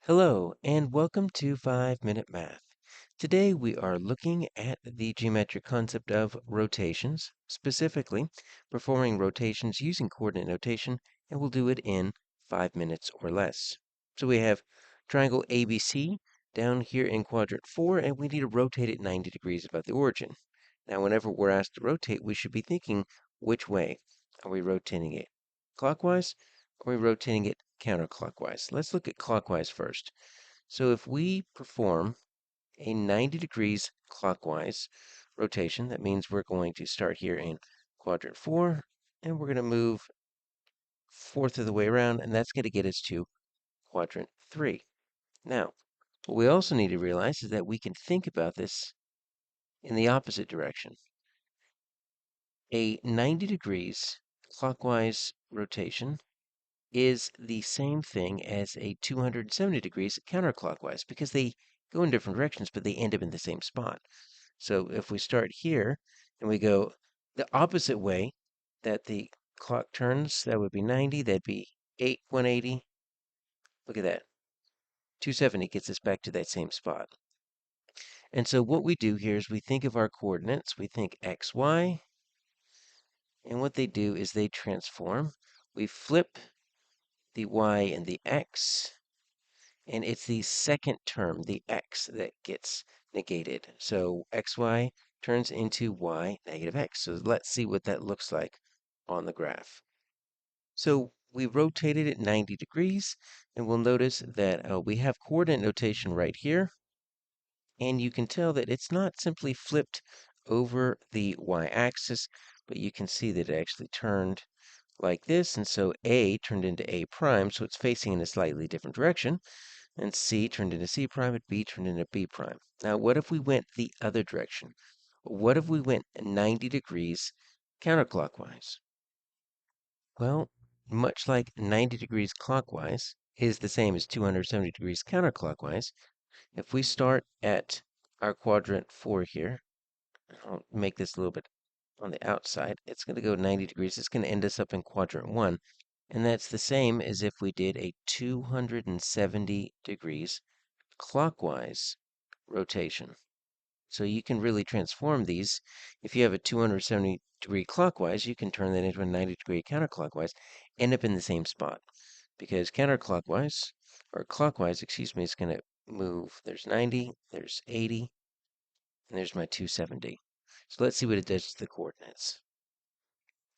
Hello, and welcome to 5 Minute Math. Today we are looking at the geometric concept of rotations, specifically performing rotations using coordinate notation, and we'll do it in 5 minutes or less. So we have triangle ABC down here in quadrant 4, and we need to rotate it 90 degrees about the origin. Now, whenever we're asked to rotate, we should be thinking, which way are we rotating it? Clockwise? Or are we rotating it counterclockwise? Let's look at clockwise first. So if we perform a 90 degrees clockwise rotation, that means we're going to start here in quadrant 4, and we're going to move fourth of the way around, and that's going to get us to quadrant 3. Now, what we also need to realize is that we can think about this in the opposite direction. A 90 degrees clockwise rotation is the same thing as a 270 degrees counterclockwise because they go in different directions, but they end up in the same spot. So if we start here and we go the opposite way that the clock turns, that would be 90, that'd be 180. Look at that. 270 gets us back to that same spot. And so what we do here is we think of our coordinates. We think x, y, and what they do is they transform. We flip the y and the x, and it's the second term, the x, that gets negated. So xy turns into y negative x. So let's see what that looks like on the graph. So we rotated it 90 degrees, and we'll notice that we have coordinate notation right here, and you can tell that it's not simply flipped over the y-axis, but you can see that it actually turned like this, and so A turned into A prime, so it's facing in a slightly different direction, and C turned into C prime, and B turned into B prime. Now, what if we went the other direction? What if we went 90 degrees counterclockwise? Well, much like 90 degrees clockwise is the same as 270 degrees counterclockwise, if we start at our quadrant 4 here, I'll make this a little bit on the outside, it's going to go 90 degrees. It's going to end us up in quadrant 1. And that's the same as if we did a 270 degrees clockwise rotation. So you can really transform these. If you have a 270-degree clockwise, you can turn that into a 90-degree counterclockwise, end up in the same spot. Because counterclockwise, or clockwise, excuse me, is going to move. There's 90, there's 80, and there's my 270. So let's see what it does to the coordinates.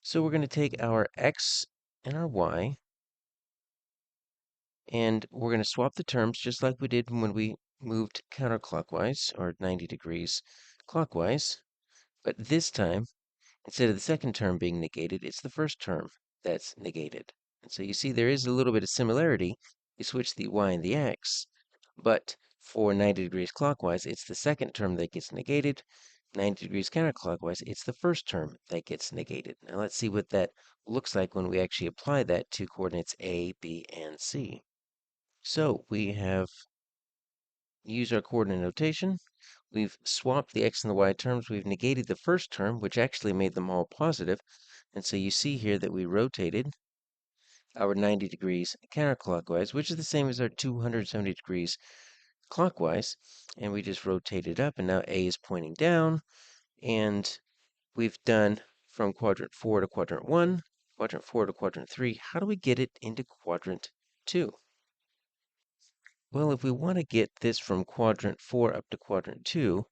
So we're going to take our x and our y, and we're going to swap the terms just like we did when we moved counterclockwise, or 90 degrees clockwise. But this time, instead of the second term being negated, it's the first term that's negated. And so you see there is a little bit of similarity. You switch the y and the x, but for 90 degrees clockwise, it's the second term that gets negated. 90 degrees counterclockwise, it's the first term that gets negated. Now let's see what that looks like when we actually apply that to coordinates A, B, and C. So we have used our coordinate notation. We've swapped the x and the y terms. We've negated the first term, which actually made them all positive. And so you see here that we rotated our 90 degrees counterclockwise, which is the same as our 270 degrees clockwise. And we just rotated up, and now A is pointing down. And we've done from quadrant 4 to quadrant 1, quadrant 4 to quadrant 3. How do we get it into quadrant 2? Well, if we want to get this from quadrant 4 up to quadrant 2,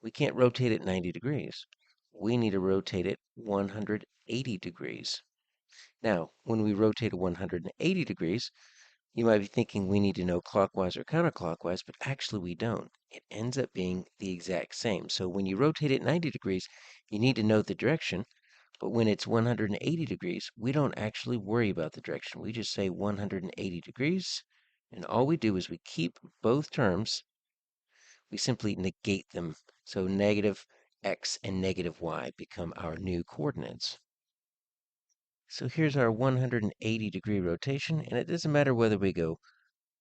we can't rotate it 90 degrees. We need to rotate it 180 degrees. Now, when we rotate it 180 degrees, you might be thinking we need to know clockwise or counterclockwise, but actually we don't. It ends up being the exact same. So when you rotate it 90 degrees, you need to know the direction, but when it's 180 degrees, we don't actually worry about the direction. We just say 180 degrees, and all we do is we keep both terms. We simply negate them. So negative x and negative y become our new coordinates. So here's our 180-degree rotation, and it doesn't matter whether we go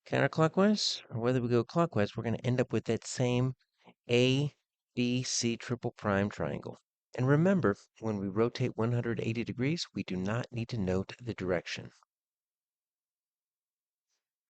counterclockwise or whether we go clockwise, we're going to end up with that same A, B, C triple prime triangle. And remember, when we rotate 180 degrees, we do not need to note the direction.